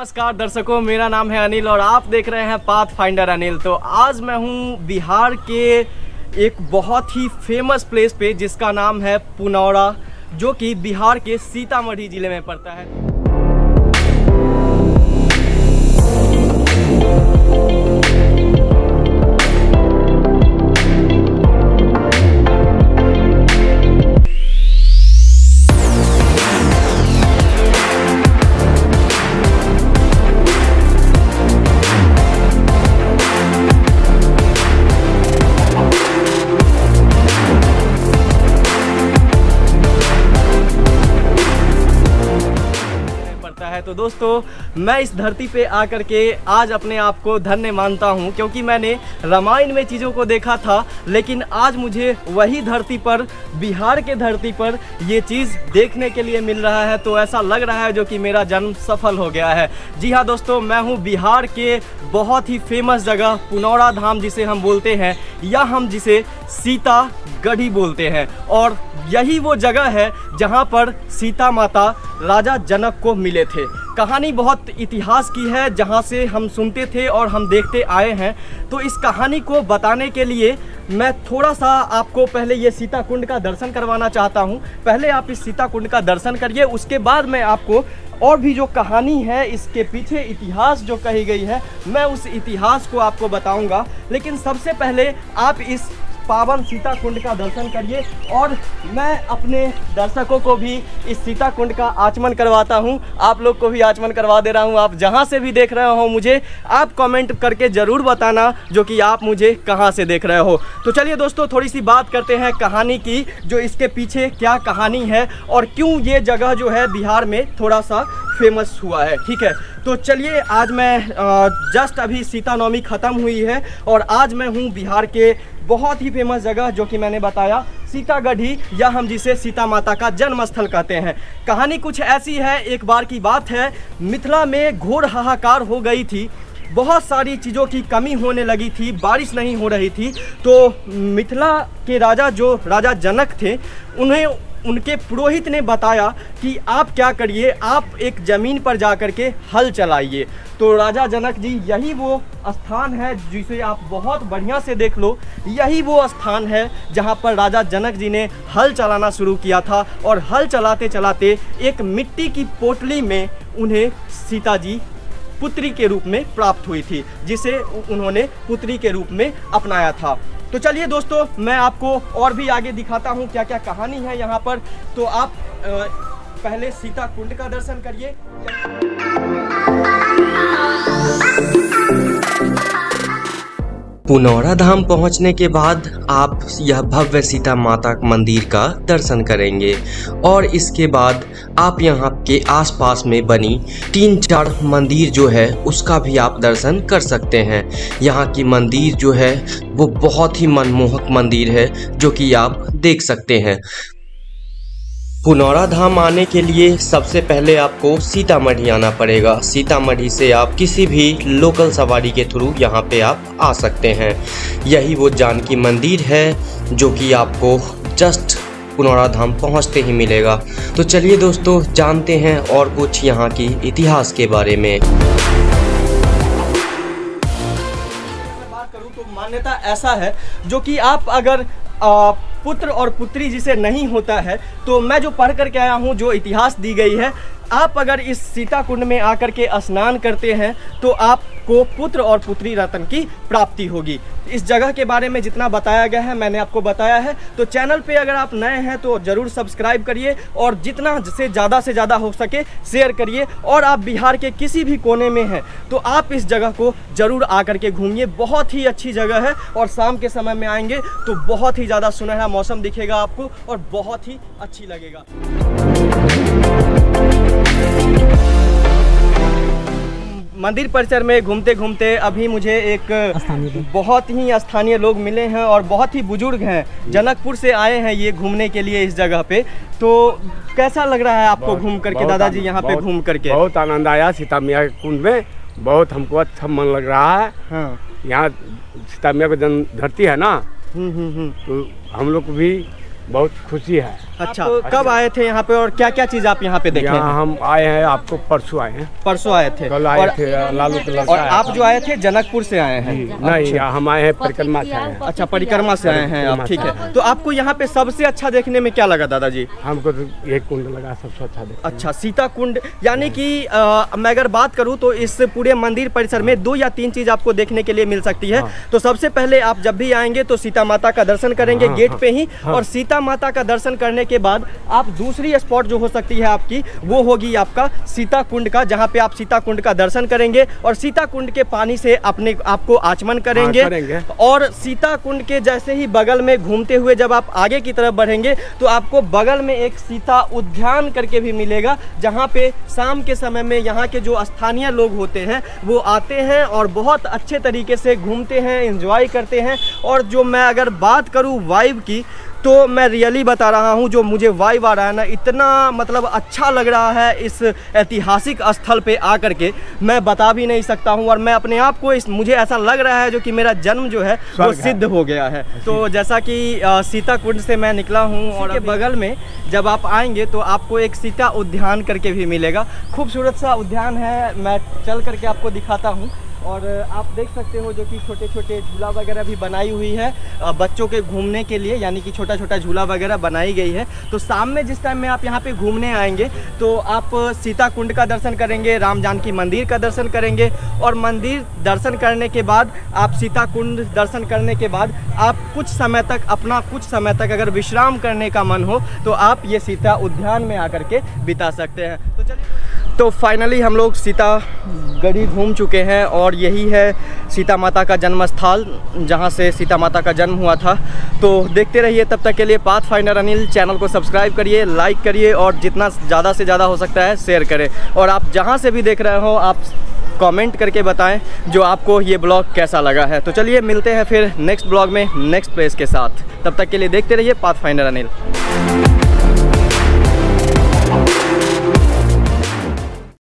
नमस्कार दर्शकों, मेरा नाम है अनिल और आप देख रहे हैं पाथ फाइंडर अनिल। तो आज मैं हूं बिहार के एक बहुत ही फेमस प्लेस पे जिसका नाम है पुनौरा, जो कि बिहार के सीतामढ़ी ज़िले में पड़ता है। तो दोस्तों, मैं इस धरती पे आकर के आज अपने आप को धन्य मानता हूँ, क्योंकि मैंने रामायण में चीज़ों को देखा था, लेकिन आज मुझे वही धरती पर, बिहार के धरती पर ये चीज़ देखने के लिए मिल रहा है। तो ऐसा लग रहा है जो कि मेरा जन्म सफल हो गया है। जी हाँ दोस्तों, मैं हूँ बिहार के बहुत ही फेमस जगह पुनौरा धाम जिसे हम बोलते हैं, या हम जिसे सीतागढ़ी बोलते हैं। और यही वो जगह है जहाँ पर सीता माता राजा जनक को मिले थे। कहानी बहुत इतिहास की है, जहाँ से हम सुनते थे और हम देखते आए हैं। तो इस कहानी को बताने के लिए मैं थोड़ा सा आपको पहले ये सीता कुंड का दर्शन करवाना चाहता हूँ। पहले आप इस सीता कुंड का दर्शन करिए, उसके बाद मैं आपको और भी जो कहानी है, इसके पीछे इतिहास जो कही गई है, मैं उस इतिहास को आपको बताऊँगा। लेकिन सबसे पहले आप इस पावन सीता कुंड का दर्शन करिए और मैं अपने दर्शकों को भी इस सीता कुंड का आचमन करवाता हूं। आप लोग को भी आचमन करवा दे रहा हूं। आप जहां से भी देख रहे हो मुझे, आप कमेंट करके ज़रूर बताना जो कि आप मुझे कहां से देख रहे हो। तो चलिए दोस्तों, थोड़ी सी बात करते हैं कहानी की, जो इसके पीछे क्या कहानी है और क्यों ये जगह जो है बिहार में थोड़ा सा फेमस हुआ है। ठीक है, तो चलिए, आज मैं जस्ट अभी सीता नवमी ख़त्म हुई है और आज मैं हूँ बिहार के बहुत ही फेमस जगह जो कि मैंने बताया, सीतागढ़ी, या हम जिसे सीता माता का जन्म स्थल कहते हैं। कहानी कुछ ऐसी है, एक बार की बात है, मिथिला में घोर हाहाकार हो गई थी। बहुत सारी चीज़ों की कमी होने लगी थी, बारिश नहीं हो रही थी। तो मिथिला के राजा जो राजा जनक थे, उन्हें उनके पुरोहित ने बताया कि आप क्या करिए, आप एक ज़मीन पर जा कर के हल चलाइए। तो राजा जनक जी, यही वो स्थान है जिसे आप बहुत बढ़िया से देख लो, यही वो स्थान है जहाँ पर राजा जनक जी ने हल चलाना शुरू किया था। और हल चलाते चलाते एक मिट्टी की पोटली में उन्हें सीता जी पुत्री के रूप में प्राप्त हुई थी, जिसे उन्होंने पुत्री के रूप में अपनाया था। तो चलिए दोस्तों, मैं आपको और भी आगे दिखाता हूँ क्या क्या कहानी है यहाँ पर। तो आप पहले सीता कुंड का दर्शन करिए। पुनौरा धाम पहुंचने के बाद आप यह भव्य सीता माता मंदिर का दर्शन करेंगे और इसके बाद आप यहाँ के आसपास में बनी 3-4 मंदिर जो है उसका भी आप दर्शन कर सकते हैं। यहाँ की मंदिर जो है वो बहुत ही मनमोहक मंदिर है, जो कि आप देख सकते हैं। पुनौरा धाम आने के लिए सबसे पहले आपको सीतामढ़ी आना पड़ेगा। सीतामढ़ी से आप किसी भी लोकल सवारी के थ्रू यहाँ पे आप आ सकते हैं। यही वो जानकी मंदिर है जो कि आपको जस्ट पुनौरा धाम पहुँचते ही मिलेगा। तो चलिए दोस्तों, जानते हैं और कुछ यहाँ की इतिहास के बारे में। बात करूँ तो मान्यता ऐसा है, जो कि आप अगर पुत्र और पुत्री जिसे नहीं होता है, तो मैं जो पढ़ कर के आया हूँ, जो इतिहास दी गई है, आप अगर इस सीता कुंड में आकर के स्नान करते हैं तो आपको पुत्र और पुत्री रत्न की प्राप्ति होगी। इस जगह के बारे में जितना बताया गया है मैंने आपको बताया है। तो चैनल पे अगर आप नए हैं तो ज़रूर सब्सक्राइब करिए और जितना से ज़्यादा हो सके शेयर करिए। और आप बिहार के किसी भी कोने में हैं तो आप इस जगह को ज़रूर आकर के घूमिए। बहुत ही अच्छी जगह है और शाम के समय में आएंगे तो बहुत ही ज़्यादा सुनहरा मौसम दिखेगा आपको और बहुत ही अच्छी लगेगा। मंदिर परिसर में घूमते घूमते अभी मुझे एक बहुत ही स्थानीय लोग मिले हैं और बहुत ही बुजुर्ग हैं, जनकपुर से आए हैं ये घूमने के लिए इस जगह पे। तो कैसा लग रहा है आपको घूम करके दादाजी, यहाँ पे घूम करके? बहुत आनंद आया। सीता मैया के कुंड में बहुत हमको अच्छा मन लग रहा है। हाँ। यहाँ सीता मैया का जन्म धरती है ना, तो हम लोग को भी बहुत खुशी है। अच्छा, कब आए थे यहाँ पे और क्या क्या चीज आप यहाँ पे देखे? यहाँ हम आए हैं, आपको परसों आए हैं। परसों आए थे? कल आए थे, लालू के लड़का। और आप जो आए थे जनकपुर से आए हैं? नहीं, हम आए हैं परिक्रमा से आए हैं। अच्छा, परिक्रमा से आए हैं आप, ठीक है। तो आपको यहाँ पे सबसे अच्छा देखने में क्या लगा दादाजी? हमको तो ये कुंड लगा सबसे अच्छा देखने। अच्छा, सीता कुंड, यानी कि मैं अगर बात करूँ तो इस पूरे मंदिर परिसर में 2 या 3 चीज आपको देखने के लिए मिल सकती है। तो सबसे पहले आप जब भी आएंगे तो सीता माता का दर्शन करेंगे गेट पे ही, और सीता माता का दर्शन करने के बाद आप दूसरी स्पॉट जो हो सकती है आपकी, वो होगी आपका सीता कुंड का, जहाँ पे आप सीता कुंड का दर्शन करेंगे और सीता कुंड के पानी से अपने आपको आचमन करेंगे। और सीता कुंड के जैसे ही बगल में घूमते हुए जब आप आगे की तरफ बढ़ेंगे तो आपको बगल में एक सीता उद्यान करके भी मिलेगा, जहाँ पे शाम के समय में यहाँ के जो स्थानीय लोग होते हैं वो आते हैं और बहुत अच्छे तरीके से घूमते हैं, एंजॉय करते हैं। और जो मैं अगर बात करूँ वाइब की, तो मैं रियली बता रहा हूँ, जो मुझे वाइब आ रहा है ना, इतना मतलब अच्छा लग रहा है इस ऐतिहासिक स्थल पे आकर के, मैं बता भी नहीं सकता हूँ। और मैं अपने आप को मुझे ऐसा लग रहा है जो कि मेरा जन्म जो है वो सिद्ध हो गया है। तो जैसा कि सीता कुंड से मैं निकला हूँ और बगल में जब आप आएंगे तो आपको एक सीता उद्यान करके भी मिलेगा। खूबसूरत सा उद्यान है, मैं चल करके आपको दिखाता हूँ। और आप देख सकते हो जो कि छोटे छोटे झूला वगैरह भी बनाई हुई है बच्चों के घूमने के लिए, यानी कि छोटा छोटा झूला वगैरह बनाई गई है। तो शाम में जिस टाइम में आप यहाँ पे घूमने आएंगे तो आप सीता कुंड का दर्शन करेंगे, राम जानकी मंदिर का दर्शन करेंगे, और मंदिर दर्शन करने के बाद आप सीता कुंड दर्शन करने के बाद आप कुछ समय तक अगर विश्राम करने का मन हो तो आप ये सीता उद्यान में आकर के बिता सकते हैं। तो चलिए, तो फाइनली हम लोग सीतागढ़ी घूम चुके हैं और यही है सीता माता का जन्म स्थल, जहाँ से सीता माता का जन्म हुआ था। तो देखते रहिए, तब तक के लिए पाथफाइंडर अनिल चैनल को सब्सक्राइब करिए, लाइक करिए और जितना ज़्यादा से ज़्यादा हो सकता है शेयर करें। और आप जहाँ से भी देख रहे हो आप कमेंट करके बताएं जो आपको ये ब्लॉग कैसा लगा है। तो चलिए मिलते हैं फिर नेक्स्ट ब्लॉग में नेक्स्ट प्लेस के साथ, तब तक के लिए देखते रहिए पाथफाइंडर अनिल।